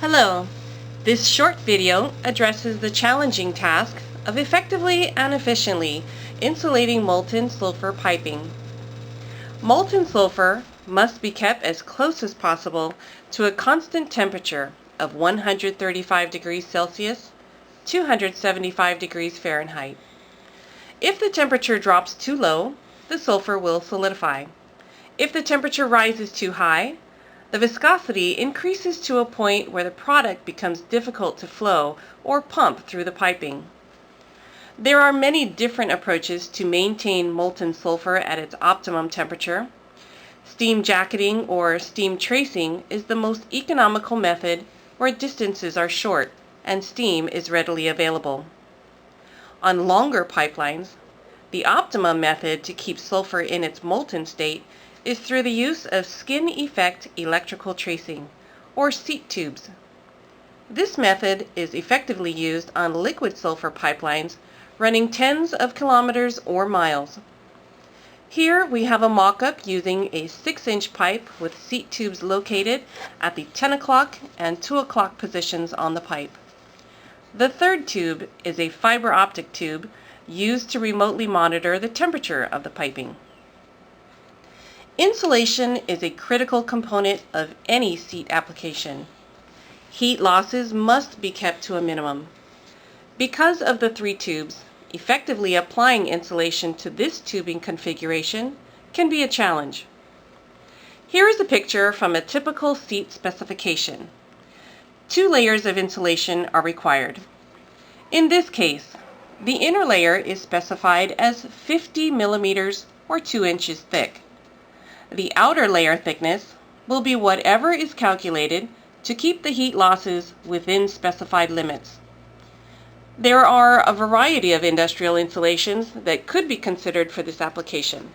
Hello. This short video addresses the challenging task of effectively and efficiently insulating molten sulfur piping. Molten sulfur must be kept as close as possible to a constant temperature of 135 degrees Celsius, 275 degrees Fahrenheit. If the temperature drops too low, the sulfur will solidify. If the temperature rises too high, the viscosity increases to a point where the product becomes difficult to flow or pump through the piping. There are many different approaches to maintain molten sulfur at its optimum temperature. Steam jacketing or steam tracing is the most economical method where distances are short and steam is readily available. On longer pipelines, the optimum method to keep sulfur in its molten state is through the use of skin effect electrical tracing, or SEET tubes. This method is effectively used on liquid sulfur pipelines running tens of kilometers or miles. Here we have a mock-up using a 6-inch pipe with SEET tubes located at the 10 o'clock and 2 o'clock positions on the pipe. The third tube is a fiber optic tube used to remotely monitor the temperature of the piping. Insulation is a critical component of any SEET application. Heat losses must be kept to a minimum. Because of the 3 tubes, effectively applying insulation to this tubing configuration can be a challenge. Here is a picture from a typical SEET specification. 2 layers of insulation are required. In this case, the inner layer is specified as 50 millimeters or 2 inches thick. The outer layer thickness will be whatever is calculated to keep the heat losses within specified limits. There are a variety of industrial insulations that could be considered for this application.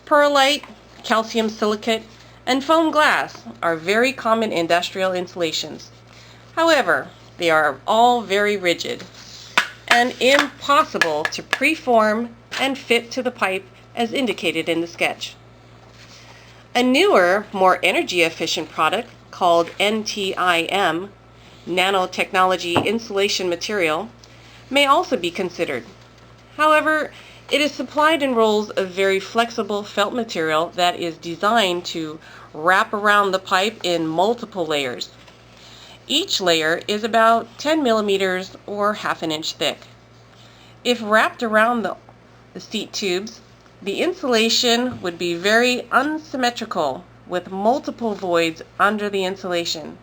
Perlite, calcium silicate, and foam glass are very common industrial insulations. However, they are all very rigid and impossible to preform and fit to the pipe as indicated in the sketch. A newer, more energy-efficient product called NTIM, nanotechnology insulation material, may also be considered. However, it is supplied in rolls of very flexible felt material that is designed to wrap around the pipe in multiple layers. Each layer is about 10 millimeters or half an inch thick. If wrapped around the SEET tubes, the insulation would be very unsymmetrical with multiple voids under the insulation.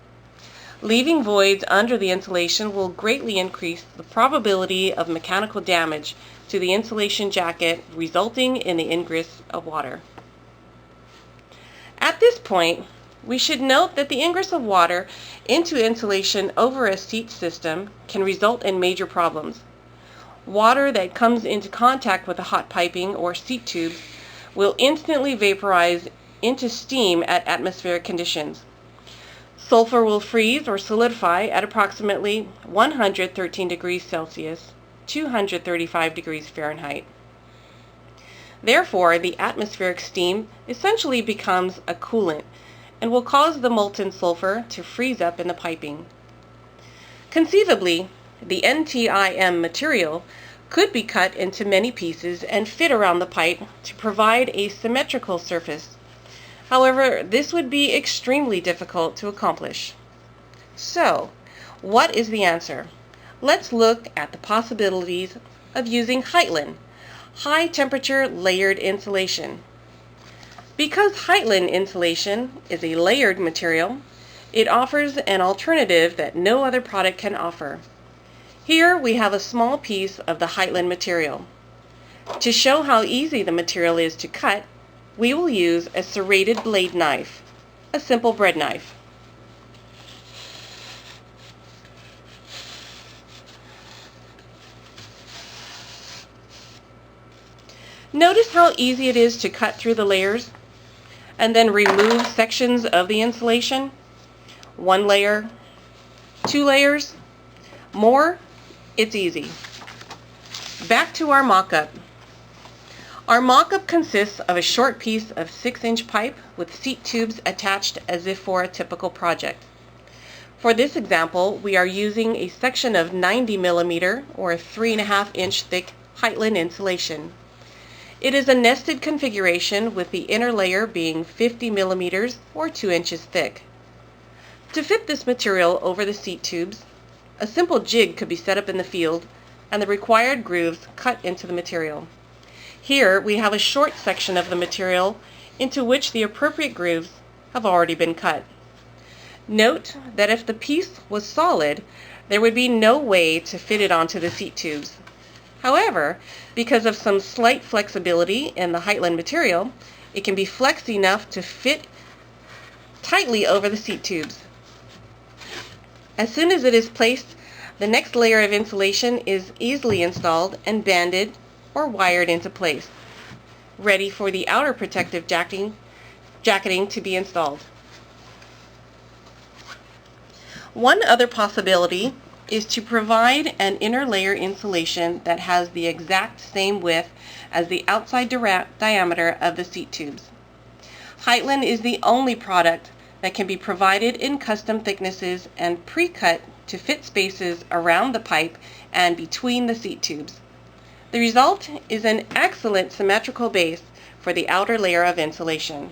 Leaving voids under the insulation will greatly increase the probability of mechanical damage to the insulation jacket, resulting in the ingress of water. At this point, we should note that the ingress of water into insulation over a SEET system can result in major problems. Water that comes into contact with the hot piping or SEET tubes will instantly vaporize into steam at atmospheric conditions. Sulfur will freeze or solidify at approximately 113 degrees Celsius, 235 degrees Fahrenheit. Therefore, the atmospheric steam essentially becomes a coolant and will cause the molten sulfur to freeze up in the piping. Conceivably, the NTIM material could be cut into many pieces and fit around the pipe to provide a symmetrical surface. However, this would be extremely difficult to accomplish. So, what is the answer? Let's look at the possibilities of using HITLIN, high temperature layered insulation. Because HITLIN insulation is a layered material, it offers an alternative that no other product can offer. Here we have a small piece of the HITLIN material. To show how easy the material is to cut, we will use a serrated blade knife, a simple bread knife. Notice how easy it is to cut through the layers and then remove sections of the insulation. 1 layer, 2 layers, more. It's easy. Back to our mock-up. Our mock-up consists of a short piece of 6-inch pipe with SEET tubes attached as if for a typical project. For this example, we are using a section of 90 millimeter or 3.5 inch thick HITLIN insulation. It is a nested configuration with the inner layer being 50 millimeters or 2 inches thick. To fit this material over the SEET tubes, a simple jig could be set up in the field and the required grooves cut into the material. Here we have a short section of the material into which the appropriate grooves have already been cut. Note that if the piece was solid, there would be no way to fit it onto the SEET tubes. However, because of some slight flexibility in the HITLIN material, it can be flexed enough to fit tightly over the SEET tubes. As soon as it is placed, the next layer of insulation is easily installed and banded or wired into place, ready for the outer protective jacketing to be installed. One other possibility is to provide an inner layer insulation that has the exact same width as the outside diameter of the SEET tubes. HITLIN is the only product that can be provided in custom thicknesses and pre-cut to fit spaces around the pipe and between the SEET tubes. The result is an excellent symmetrical base for the outer layer of insulation.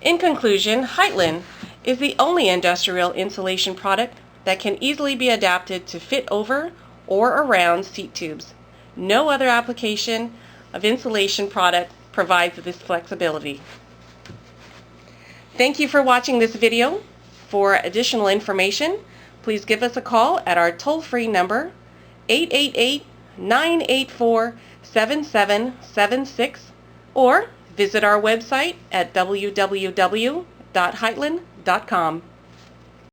In conclusion, HITLIN is the only industrial insulation product that can easily be adapted to fit over or around SEET tubes. No other application of insulation product provides this flexibility. Thank you for watching this video. For additional information, please give us a call at our toll-free number 888-984-7776 or visit our website at www.hitlin.com.